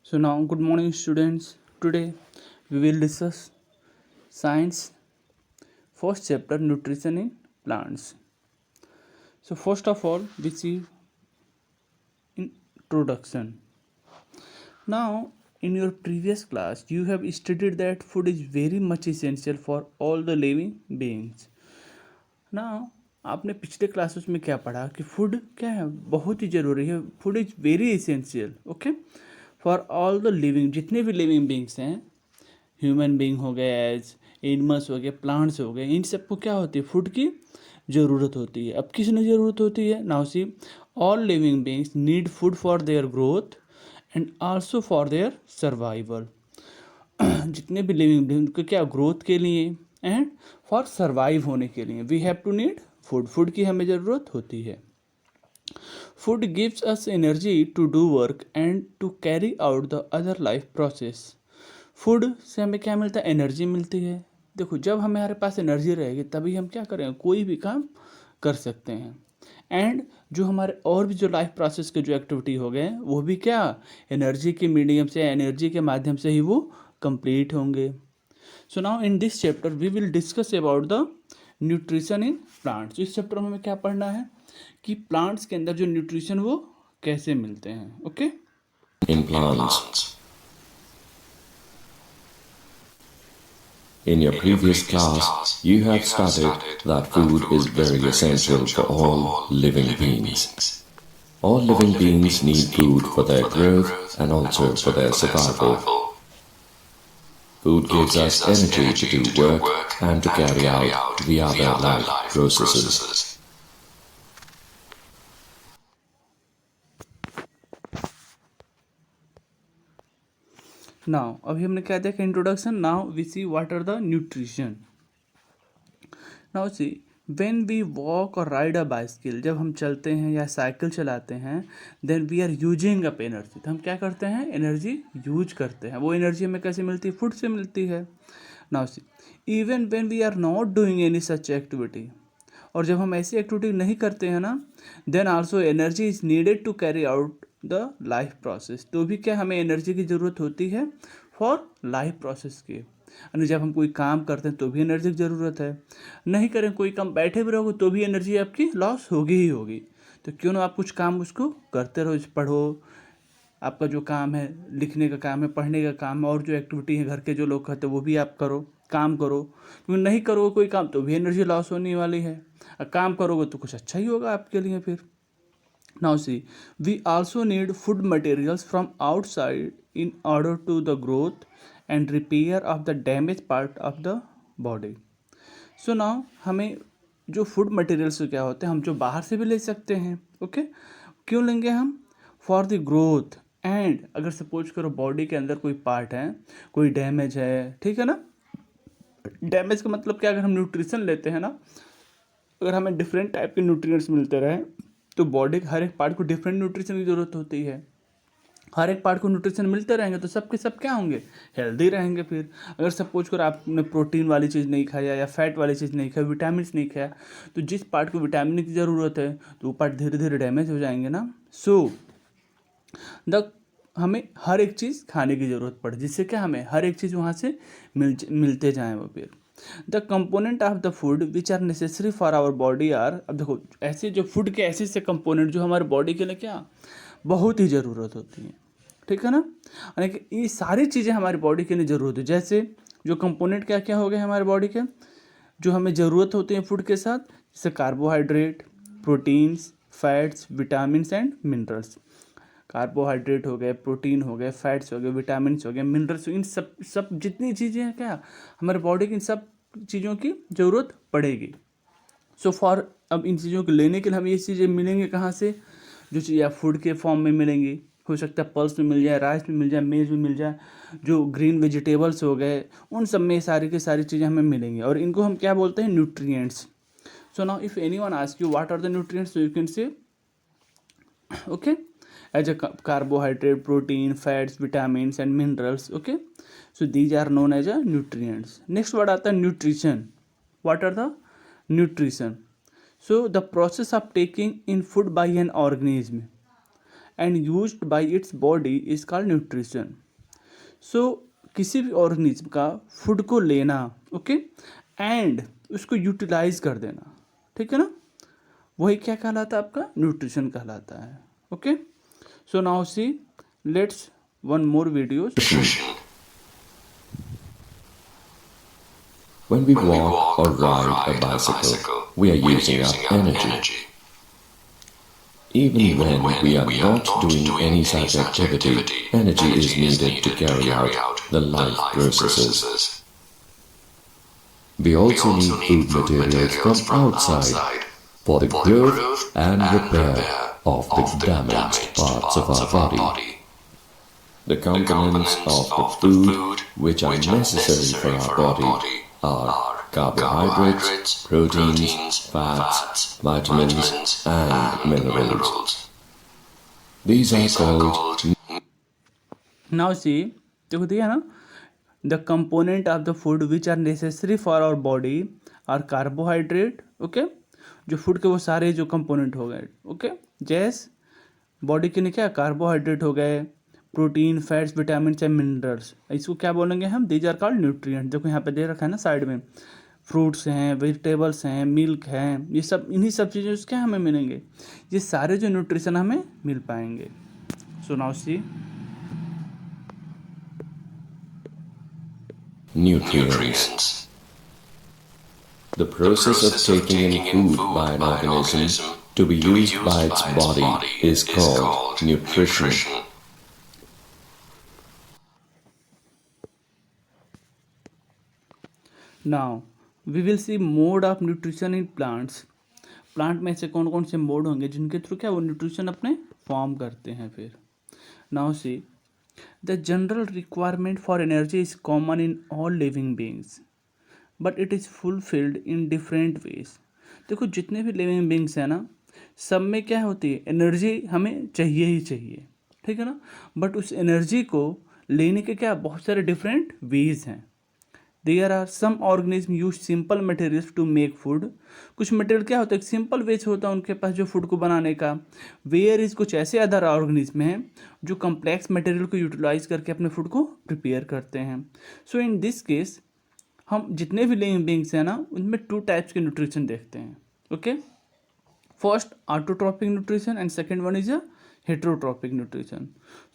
So now, good morning, students. Today we will discuss science first chapter nutrition in plants. So first of all, we see introduction. Now, in your previous class, you have studied that food is very much essential for all the living beings. Now, आपने पिछले classes में क्या पढ़ा कि food क्या है, बहुत ही ज़रूरी है. Food is very essential, okay, for all the living, जितने भी लिविंग बींग्स हैं, ह्यूमन बींग हो गए, एज एनिमल्स हो गए, प्लांट्स हो गए, इन सबको क्या होती है, फूड की ज़रूरत होती है. अब किसने ज़रूरत होती है? Now C, all living beings need food for their growth and also for their survival. जितने भी लिविंग बींग उनके क्या, ग्रोथ के लिए एंड फॉर सर्वाइव होने के लिए we have to need food. Food की हमें ज़रूरत होती है. Food gives us energy to do work and to carry out the other life process. Food से हमें क्या मिलता है? एनर्जी मिलती है. देखो, जब हमारे पास एनर्जी रहेगी तभी हम क्या करेंगे, कोई भी काम कर सकते हैं. एंड जो हमारे और भी जो लाइफ प्रोसेस के जो एक्टिविटी हो गए वो भी क्या, एनर्जी के मीडियम से, एनर्जी के माध्यम से ही वो कंप्लीट होंगे. So now in this chapter we will discuss about the nutrition in plants. इस चैप्टर में हमें क्या पढ़ना है कि प्लांट्स के अंदर जो न्यूट्रिशन वो कैसे मिलते हैं. Okay, in plants. In your previous class, you have studied that food is very essential for all living beings. All living beings need food for their growth and also for their survival. Food gives us energy to do work and to carry out the other life processes. Now अभी हमने क्या देखा, introduction. Now we see what are the nutrition. Now see, when we walk or ride a bicycle, जब हम चलते हैं या cycle चलाते हैं, then we are using up energy. तो हम क्या करते हैं, एनर्जी यूज करते हैं. वो एनर्जी हमें कैसे मिलती है? फूड से मिलती है. Now see, even when we are not doing any such activity, और जब हम ऐसी एक्टिविटी नहीं करते हैं ना, then also energy is needed to carry out the life process. तो भी क्या, हमें एनर्जी की ज़रूरत होती है फॉर लाइफ प्रोसेस की. यानी जब हम कोई काम करते हैं तो भी एनर्जी की ज़रूरत है. नहीं करें कोई काम, बैठे भी रहोगे तो भी एनर्जी आपकी लॉस होगी ही होगी. तो क्यों ना आप कुछ काम उसको करते रहो. पढ़ो, आपका जो काम है, लिखने का काम है, पढ़ने का काम है, और जो एक्टिविटी है घर के जो लोग करते हैं वो भी आप करो, काम करो. क्योंकि नहीं करोगे कोई काम तो भी एनर्जी लॉस होने वाली है. काम करोगे तो कुछ अच्छा ही होगा आपके लिए फिर. Now see, we also need food materials from outside in order to the growth and repair of the damage part of the body. So now हमें जो फूड मटेरियल्स क्या होते हैं, हम जो बाहर से भी ले सकते हैं. ओके, क्यों लेंगे हम? फॉर द ग्रोथ एंड, अगर सपोज करो बॉडी के अंदर कोई पार्ट है, कोई डैमेज है, ठीक है ना. डैमेज का मतलब क्या, अगर हम न्यूट्रिशन लेते हैं ना, अगर हमें डिफरेंट टाइप के न्यूट्रिएंट्स मिलते रहे तो बॉडी के हर एक पार्ट को डिफरेंट न्यूट्रिशन की ज़रूरत होती है. हर एक पार्ट को न्यूट्रिशन मिलते रहेंगे तो सब के सब क्या होंगे, हेल्दी रहेंगे. फिर अगर सपोज करो आपने प्रोटीन वाली चीज़ नहीं खाया या फैट वाली चीज़ नहीं खाया, विटामिन नहीं खाया, तो जिस पार्ट को विटामिन की ज़रूरत है तो वो पार्ट धीरे धीरे डैमेज हो जाएंगे ना. सो द हमें हर एक चीज़ खाने की ज़रूरत पड़े, जिससे क्या हमें हर एक चीज़ वहाँ से मिलते जाएँ वो. फिर the component of the food which are necessary for our body are, अब देखो ऐसे जो फूड के ऐसे ऐसे कंपोनेंट जो हमारे बॉडी के लिए क्या बहुत ही ज़रूरत होती हैं, ठीक है ना. यानी कि ये सारी चीज़ें हमारी बॉडी के लिए ज़रूरत है. जैसे जो कंपोनेंट क्या क्या हो गए हमारे बॉडी के, जो हमें ज़रूरत होती है फूड के साथ, जैसे carbohydrate, proteins, fats, vitamins and minerals. Carbohydrate हो गए, प्रोटीन हो गए, फैट्स हो गए, विटामिन हो गए, मिनरल्स, इन सब सब जितनी चीज़ें हैं क्या हमारे बॉडी की, इन सब चीज़ों की ज़रूरत पड़ेगी. सो फॉर, अब इन चीज़ों को लेने के लिए हमें ये चीज़ें मिलेंगे कहाँ से, जो चीज़ या फूड के फॉर्म में मिलेंगी. हो सकता है पल्स में मिल जाए, राइस में मिल जाए, मेज में मिल जाए, जो ग्रीन वेजिटेबल्स हो गए, उन सब में सारी की सारी चीज़ें हमें मिलेंगी, और इनको हम क्या बोलते हैं, nutrients. So now if anyone ask you what are the nutrients, so you can say okay, as a carbohydrate, protein, fats, vitamins and minerals. Okay, so these are known as a nutrients. Next word आता है nutrition. What are the nutrition? So the process of taking in food by an organism and used by its body is called nutrition. सो किसी भी organism का food को लेना, okay, and उसको utilise कर देना, ठीक है ना, वही क्या कहलाता है, आपका न्यूट्रिशन कहलाता है. Okay, so now see let's one more videos. When we walk or ride a bicycle, we are using up energy. Even when we are not doing any such activity, energy is needed to carry out the life processes. We also need food materials from outside for the growth and repair of the damaged parts of our body. The components of the food which are necessary for our body are carbohydrates, proteins, fats, vitamins, and minerals. These are called. Now see, देखो दिया ना, the component of the food which are necessary for our body are carbohydrate, okay, जो food के वो सारे जो component हो गए, ओके, जैस बॉडी के लिए क्या कार्बोहाइड्रेट हो गए, protein, fats, vitamin and minerals, इसको क्या बोलेंगे हम, दीज आर कॉल्ड न्यूट्रिएंट. देखो यहाँ पे दे रखा है ना साइड में, फ्रूट्स हैं, वेजिटेबल्स हैं, मिल्क हैं, ये सब, इन्हीं सब चीज़ें क्या हमें मिलेंगे, ये सारे जो न्यूट्रिशन हमें मिल पाएंगे. सो now C Nutrients. The process of taking in food by an organism to be used by its body is called nutrition. Now we will see mode of nutrition in plants. Plant में से कौन कौन से mode होंगे जिनके through क्या वो nutrition अपने फॉर्म करते हैं. फिर now see the general requirement for energy is common in all living beings but it is fulfilled in different ways. देखो जितने भी लिविंग बींग्स हैं ना, सब में क्या होती है, एनर्जी हमें चाहिए ही चाहिए, ठीक है ना, बट उस एनर्जी को लेने के क्या बहुत सारे डिफरेंट वेज हैं. There are some organism use simple materials to make food. कुछ मटेरियल क्या होता है, एक सिंपल वेज होता है उनके पास जो फूड को बनाने का. वेयर इज कुछ ऐसे अदर ऑर्गेनिज्म हैं जो कम्प्लेक्स मटेरियल को यूटिलाइज करके अपने फूड को प्रिपेयर करते हैं. सो इन दिस केस हम जितने भी लिविंग बींग्स हैं ना, उनमें 2 टाइप्स के न्यूट्रिशन देखते हैं. Okay, first autotrophic nutrition and second one is a heterotrophic nutrition.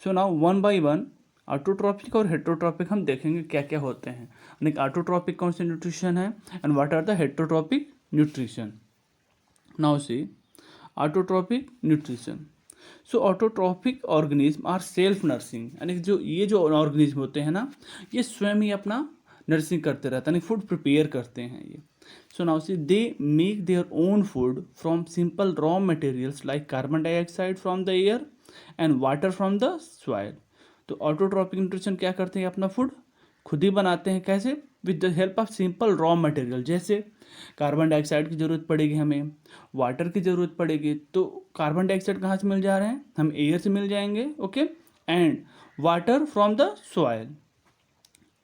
So now one by one autotrophic और हेट्रोट्रॉपिक हम देखेंगे क्या क्या होते हैं. यानी ऑटोट्रॉपिक कौन से न्यूट्रिशन है and what are the heterotrophic nutrition. Now see autotrophic nutrition. So autotrophic organism are self nursing, यानी जो ये जो ऑर्गेनिज्म होते हैं ना, ये स्वयं ही अपना नर्सिंग करते रहते हैं, फूड प्रिपेयर करते हैं ये. सो now C they make their own food from simple raw materials like carbon dioxide from the air and water from the soil. तो ऑटोट्रॉपिक न्यूट्रिशन क्या करते हैं, अपना फूड खुद ही बनाते हैं. कैसे, with the help of simple raw material. जैसे कार्बन डाइऑक्साइड की ज़रूरत पड़ेगी, हमें वाटर की ज़रूरत पड़ेगी, तो कार्बन डाइऑक्साइड कहाँ से मिल जा रहे हैं, हम एयर से मिल जाएंगे, okay, and water from the soil.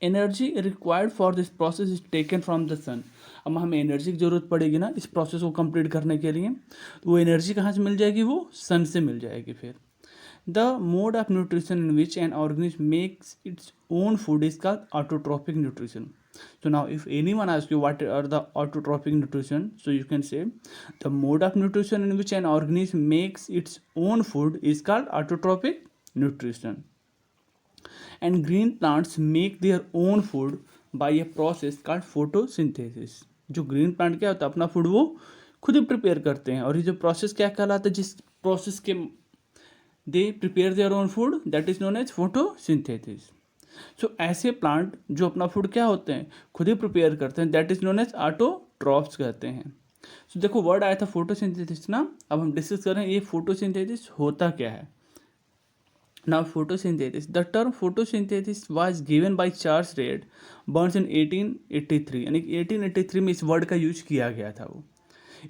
Energy required for this process is taken from the sun. अब हमें एनर्जी की ज़रूरत पड़ेगी ना इस प्रोसेस को कंप्लीट करने के लिए, तो वो एनर्जी कहाँ से मिल जाएगी, वो सन से मिल जाएगी. फिर the mode of nutrition in which an organism makes its own food is called autotrophic nutrition. So now if anyone asks you what are the autotrophic nutrition, so you can say the mode of nutrition in which an organism makes its own food is called autotrophic nutrition. And green plants make their own food by a process called photosynthesis. जो green plant क्या होता है, अपना food वो खुद ही prepare करते हैं, और ये जो प्रोसेस क्या कहलाता है, जिस प्रोसेस के they prepare their own food, that is known as photosynthesis. So ऐसे प्लांट जो अपना फूड क्या होते हैं खुद ही प्रिपेयर करते हैं, that is known as autotrophs कहते हैं. सो देखो वर्ड आया था फोटोसिंथेसिस ना, अब हम डिस्कस कर रहे हैं ये फोटोसिंथेसिस होता क्या है. Now photosynthesis, the term photosynthesis was given by Charles Reid Barnes in 1883, यानी 1883 में इस वर्ड का यूज किया गया था. वो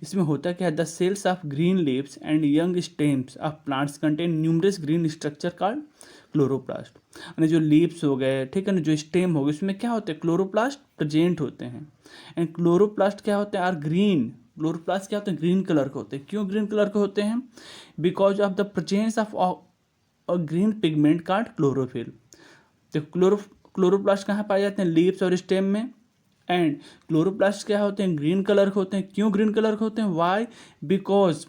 इसमें होता क्या है, the cells of green leaves and young stems of plants contain numerous green structure called chloroplast. यानी जो लीव्स हो गए, ठीक है ना, जो स्टेम हो गए, उसमें क्या होते हैं, क्लोरोप्लास्ट प्रेजेंट होते हैं. एंड क्लोरोप्लास्ट क्या होते हैं, आर ग्रीन. क्लोरोप्लास्ट क्या होते हैं, ग्रीन कलर के होते हैं. क्यों ग्रीन कलर के होते हैं, because of the presence of और ग्रीन पिगमेंट कॉल्ड क्लोरोफिल। तो क्लोरोप्लास्ट कहाँ पाए जाते हैं? लीव्स और स्टेम में। एंड क्लोरोप्लास्ट क्या होते हैं? ग्रीन कलर के होते हैं। क्यों ग्रीन कलर के होते हैं? वाई? बिकॉज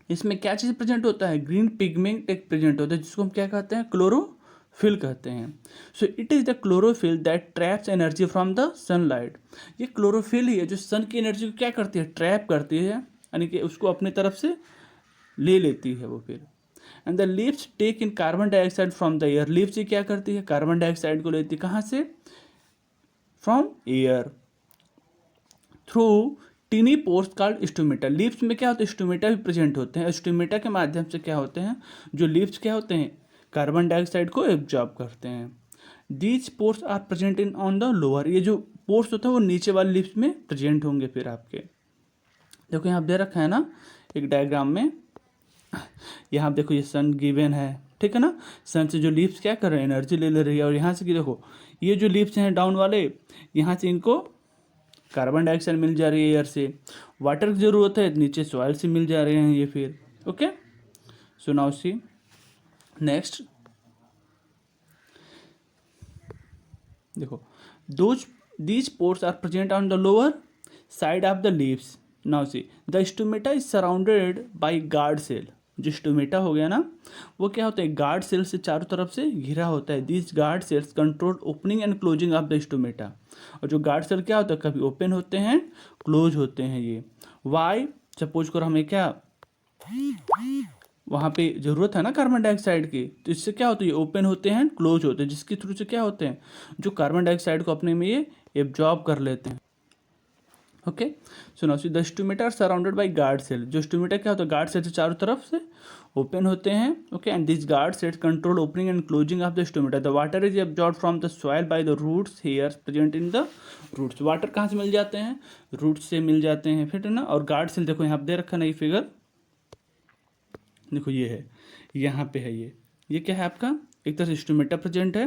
इसमें क्या चीज़ प्रेजेंट होता है? ग्रीन पिगमेंट एक प्रेजेंट होता है, जिसको हम क्या कहते हैं? क्लोरोफिल कहते हैं। So it is the chlorophyll that traps energy from the sunlight. ये क्लोरोफिल ही है जो सन की एनर्जी को क्या करती है? ट्रैप करती है, यानी कि उसको अपनी तरफ से ले लेती है वो फिर। And the leaves take in carbon dioxide from the air. Leaves ये क्या करती है? कार्बन डाइऑक्साइड को लेती है कहाँ से? From air through tiny pores called stomata. Leaves में क्या होता है? स्टोमेटा भी प्रेजेंट होते हैं। स्टोमेटा के माध्यम से क्या होते हैं? जो लीव्स क्या होते हैं? कार्बन डाइऑक्साइड को एब्जॉर्ब करते हैं। These pores are present in on the lower. ये जो पोर्स होता है वो नीचे वाले लीव्स में प्रेजेंट होंगे फिर आपके। देखो यहाँ दे रखा है ना एक डायग्राम में, यहाँ देखो ये सन गिवन है, ठीक है ना। सन से जो लीव्स क्या कर रहे हैं? एनर्जी ले रही है। और यहाँ से कि देखो ये जो लीव्स हैं डाउन वाले, यहाँ से इनको कार्बन डाइऑक्साइड मिल जा रही है एयर से। वाटर की ज़रूरत है, नीचे सॉइल से मिल जा रहे हैं ये फिर। Okay, so now see next. देखो these pores are present on the lower side of the leaves. Now see the stomata is surrounded by guard cell. जो स्टोमेटा हो गया ना, वो क्या होता है? गार्ड सेल से चारों तरफ से घिरा होता है। This guard cells control opening and closing of the stomata. और जो गार्ड सेल क्या होता है? कभी ओपन होते हैं, क्लोज होते हैं ये। वाई? सपोज करो हमें क्या वहाँ पे ज़रूरत है ना कार्बन डाइऑक्साइड की, तो इससे क्या होता है? ये ओपन होते हैं, क्लोज होते हैं, जिसके थ्रू से क्या होते हैं? जो कार्बन डाइऑक्साइड को अपने में ये एब्जॉर्ब कर लेते हैं। Okay, so now see the stomata are surrounded by guard cell. जो स्टोमेटा क्या होता है? गार्ड सेल से चारों तरफ से ओपन होते हैं। Okay, and this guard cells control opening and closing of the stomata. The water is absorb from the soil by the roots hairs present in the roots. Water कहाँ से मिल जाते हैं? रूट्स से मिल जाते हैं फिर, है ना। और गार्ड सेल देखो यहाँ पे दे रखा ना ये फिगर, देखो ये है, यहाँ पे है ये क्या है आपका? एक तरह से स्टोमेटा प्रेजेंट है,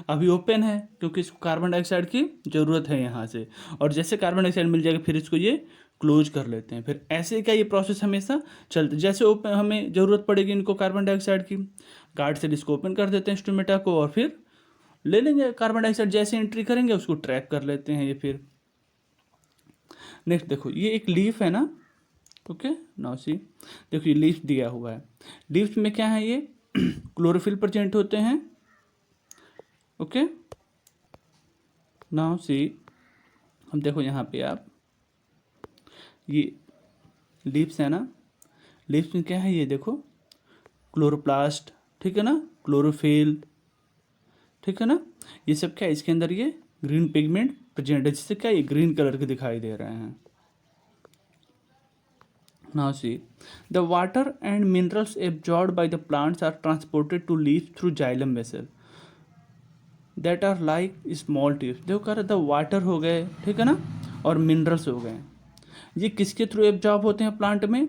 अभी ओपन है क्योंकि इसको कार्बन डाइऑक्साइड की ज़रूरत है यहाँ से। और जैसे कार्बन डाइऑक्साइड मिल जाएगा फिर इसको ये क्लोज कर लेते हैं। फिर ऐसे क्या ये प्रोसेस हमेशा चलते, जैसे ओपन हमें ज़रूरत पड़ेगी इनको कार्बन डाइऑक्साइड की, गार्ड से इसको ओपन कर देते हैं स्टोमेटा को, और फिर ले लेंगे कार्बन डाइऑक्साइड। जैसे एंट्री करेंगे उसको ट्रैक कर लेते हैं ये फिर। नेक्स्ट देखो ये एक लीफ है ना। ओके, नाउ सी देखो ये लीफ दिया हुआ है। लीफ में क्या है? ये क्लोरोफिल प्रेजेंट होते हैं। ओके, नाउ सी हम देखो यहाँ पे आप ये लीव्स है ना, लीव्स में क्या है? ये देखो क्लोरोप्लास्ट, ठीक है ना, क्लोरोफिल, ठीक है ना। ये सब क्या है? इसके अंदर ये ग्रीन पिगमेंट प्रेजेंट है, जिससे क्या ये ग्रीन कलर के दिखाई दे रहे हैं। Now see, the water and minerals absorbed by the plants are transported to leaves through xylem vessel that are like small tubes। देखो कह रहा था वाटर हो गए, ठीक है ना, और मिनरल्स हो गए, ये किसके थ्रू एब्जॉर्ब होते हैं प्लांट में?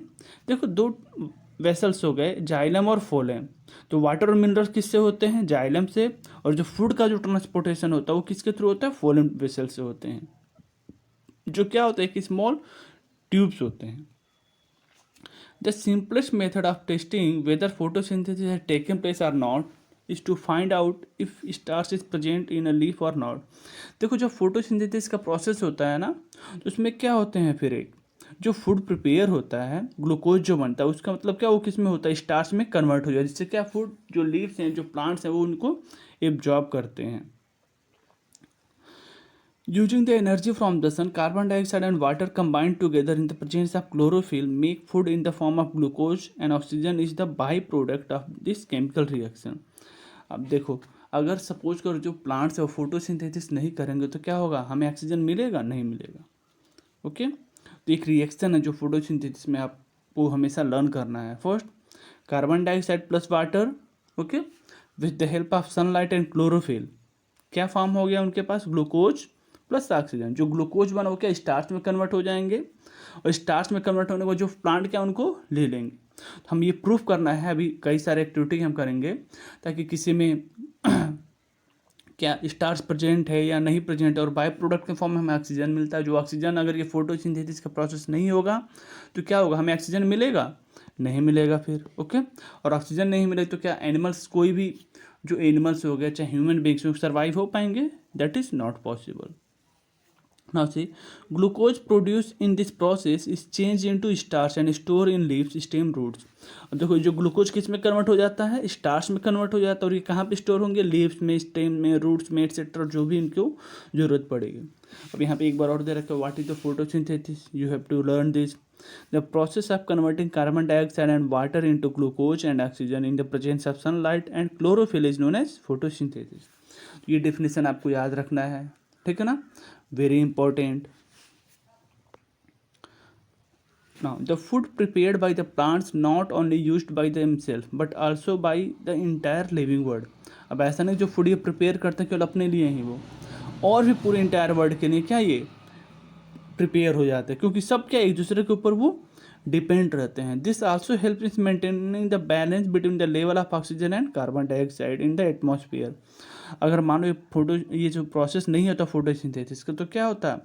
देखो दो वेसल्स हो गए, जाइलम और फोलेम। तो वाटर और मिनरल्स किससे होते हैं? जाइलम से। और जो फूड का जो ट्रांसपोर्टेशन होता है वो किसके थ्रू होता है? फोलेम वेसल से होते हैं, जो क्या होता है कि स्मॉल ट्यूब्स होते हैं। The simplest method of testing whether photosynthesis has taken place or not is to find out if starch is present in a leaf or not। देखो जब फोटोसिंथेसिस का प्रोसेस होता है ना, तो उसमें क्या होते हैं? फिर एक जो फूड प्रिपेयर होता है, ग्लूकोज जो बनता है, उसका मतलब क्या वो किस में होता है? स्टार्च में कन्वर्ट हो जाए, जिससे क्या फूड जो लीव्स हैं, जो प्लांट्स हैं, वो उनको एब्जॉर्ब करते हैं। Using the energy from the sun, carbon dioxide and water combined together in the presence of chlorophyll make food in the form of glucose, and oxygen is the byproduct of this chemical reaction। अब देखो अगर suppose करो जो plants है वो photosynthesis नहीं करेंगे तो क्या होगा? हमें ऑक्सीजन मिलेगा? नहीं मिलेगा। ओके, तो एक रिएक्शन है जो फोटोसिंथेसिस में आपको हमेशा लर्न करना है। First, carbon dioxide plus water, okay, with the help of sunlight and chlorophyll, क्या फॉर्म हो गया उनके पास? Glucose plus oxygen. जो ग्लूकोज बना वो क्या स्टार्च में कन्वर्ट हो जाएंगे, और स्टार्च में कन्वर्ट होने को जो प्लांट क्या उनको ले लेंगे। तो हम ये प्रूफ करना है, अभी कई सारे एक्टिविटी हम करेंगे ताकि किसी में क्या स्टार्च प्रेजेंट है या नहीं प्रेजेंट है, और बाय प्रोडक्ट के फॉर्म में हमें ऑक्सीजन मिलता है। जो ऑक्सीजन, अगर ये फोटोसिंथेसिस का प्रोसेस नहीं होगा तो क्या होगा, हमें ऑक्सीजन मिलेगा नहीं मिलेगा फिर। ओके, और ऑक्सीजन नहीं मिलेगा तो क्या एनिमल्स, कोई भी जो एनिमल्स हो गया चाहे ह्यूमन बींग्स हो, सर्वाइव हो पाएंगे? That is not possible. Now see, glucose produced in this process is changed into starch and stored in leaves, stem, roots. अब देखो जो ग्लूकोज किस में कन्वर्ट हो जाता है, स्टार्च में कन्वर्ट हो जाता है, और ये कहाँ पे स्टोर होंगे, लीव्स में, स्टेम में, रूट्स में, एक्सेट्रा, जो भी इनको जरूरत पड़ेगी। अब यहाँ पे एक बार और दे रखा है, what is the photosynthesis, you have to learn this. The process of converting carbon dioxide and water into glucose and oxygen in the presence of sunlight and chlorophyll is known as photosynthesis. ये definition आपको याद रखना है, ठीक है ना, very important. Now the food prepared by the plants not only used by themselves but also by the entire living world. अब ऐसा नहीं जो फूड ये प्रिपेयर करते हैं केवल अपने लिए ही, वो और भी पूरे इंटायर वर्ल्ड के लिए क्या ये प्रिपेयर हो जाते हैं, क्योंकि सब क्या एक दूसरे के ऊपर वो डिपेंड रहते हैं। This also help in maintaining the balance between the level of oxygen and carbon dioxide in the atmosphere. अगर मानो ये जो प्रोसेस नहीं होता फोटोसिंथेसिस का, तो क्या होता,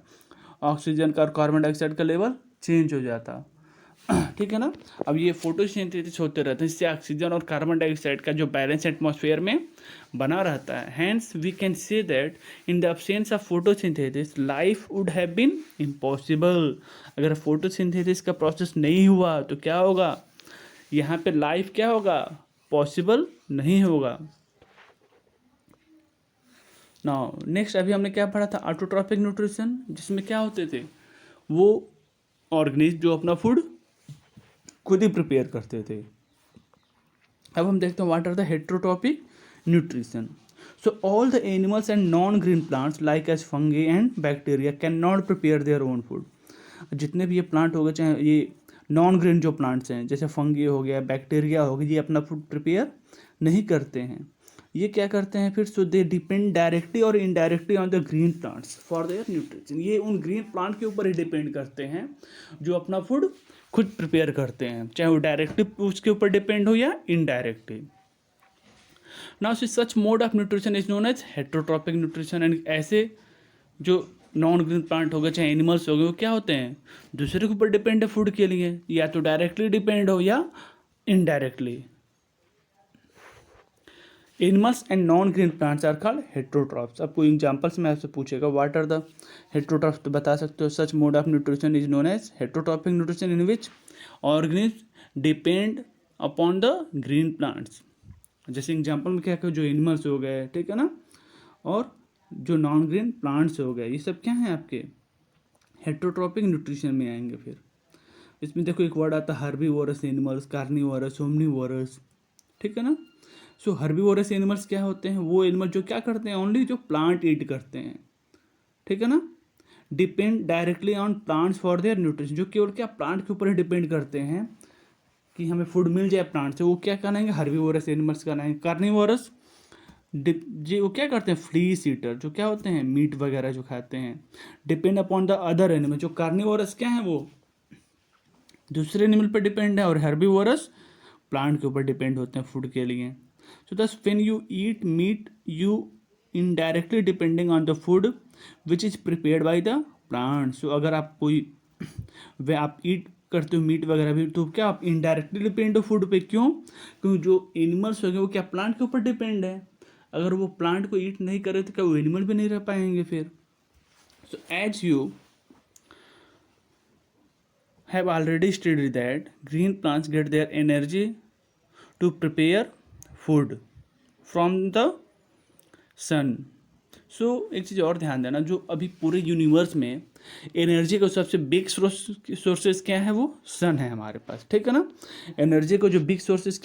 ऑक्सीजन का और कार्बन डाइऑक्साइड का लेवल चेंज हो जाता, ठीक है ना। अब ये फोटोसिंथेसिस होते रहते हैं, इससे ऑक्सीजन और कार्बन डाइऑक्साइड का जो बैलेंस एटमॉस्फेयर में बना रहता है। Hence we can say that in the absence of photosynthesis life would have been impossible. अगर फोटोसिंथेसिस का प्रोसेस नहीं हुआ तो क्या होगा, यहाँ पे लाइफ क्या होगा, पॉसिबल नहीं होगा। नाउ नेक्स्ट, अभी हमने क्या पढ़ा था, ऑटोट्रॉपिक न्यूट्रिशन, जिसमें क्या होते थे, वो ऑर्गेनिज्म जो अपना फूड खुद ही प्रिपेयर करते थे। अब हम देखते हैं what are the heterotrophic nutrition. So all the animals and non green plants like as fungi and bacteria can not prepare their own food. जितने भी ये प्लांट हो गए, चाहे ये नॉन ग्रीन जो प्लांट्स हैं, जैसे फंगी हो गया, बैक्टीरिया हो गया, ये अपना फूड प्रिपेयर नहीं करते हैं। ये क्या करते हैं फिर, सो दे डिपेंड डायरेक्टली और indirectly on the green plants for their nutrition. ये उन ग्रीन प्लांट के ऊपर ही डिपेंड करते हैं जो अपना फूड खुद प्रिपेयर करते हैं, चाहे वो डायरेक्टली उसके ऊपर डिपेंड हो या indirectly. Now such mode of nutrition is known as heterotrophic nutrition. And ऐसे जो नॉन ग्रीन प्लांट हो गए चाहे एनिमल्स हो गए, वो क्या होते हैं, दूसरे के ऊपर डिपेंड है फूड के लिए, या तो डायरेक्टली डिपेंड हो या indirectly. Animals and non green plants are called heterotrophs. अब कोई एग्जांपल्स में आपसे पूछेगा व्हाट आर द हेट्रोट्रॉप्स, तो बता सकते हो such mode of nutrition is known as heterotrophic nutrition in which organism depend upon the green plants. जैसे एग्जांपल में क्या जो एनिमल्स हो गए, ठीक है ना, और जो नॉन ग्रीन प्लांट्स हो गए, ये सब क्या हैं आपके हेट्रोट्रॉपिक न्यूट्रिशन में आएंगे। फिर इसमें देखो एक वर्ड आता है हर्बीवोरस एनिमल्स, कार्निवोरस, ओमनीवोरस, ठीक है ना। सो हर्बीवोरस एनिमल्स क्या होते हैं, वो एनिमल जो क्या करते हैं, ओनली जो प्लांट ईट करते हैं, ठीक है ना, depend directly on plants for their nutrition, जो केवल क्या प्लांट के ऊपर ही डिपेंड करते हैं कि हमें फूड मिल जाए प्लांट से, वो क्या कहलाएंगे, हर्बीवोरस एनिमल्स कहलाएंगे। कार्निवोरस जी वो क्या करते हैं, फ्लीस ईटर, जो क्या होते हैं, मीट वगैरह जो खाते हैं, depend upon the other animal. जो कार्निवोरस क्या है, वो दूसरे एनिमल पर डिपेंड है, और हर्बीवोरस प्लांट के ऊपर डिपेंड होते हैं फूड के लिए। So thus when you eat meat, you indirectly depending on the food which is prepared by the plant. So अगर आप कोई वे आप ईट करते हो मीट वगैरह भी, तो क्या आप इनडायरेक्टली डिपेंड हो फूड पे। क्यों, क्योंकि जो एनिमल्स हो गए वो क्या प्लांट के ऊपर डिपेंड है। अगर वो प्लांट को ईट नहीं करे तो क्या वो एनिमल भी नहीं रह पाएंगे फिर। So as you have already studied that green plants get their energy to prepare food from the sun. So एक चीज़ और ध्यान देना, जो अभी पूरे यूनिवर्स में एनर्जी का सबसे बिग सोर्सेज क्या है, वो सन है हमारे पास, ठीक है ना। एनर्जी को जो बिग सोर्सेज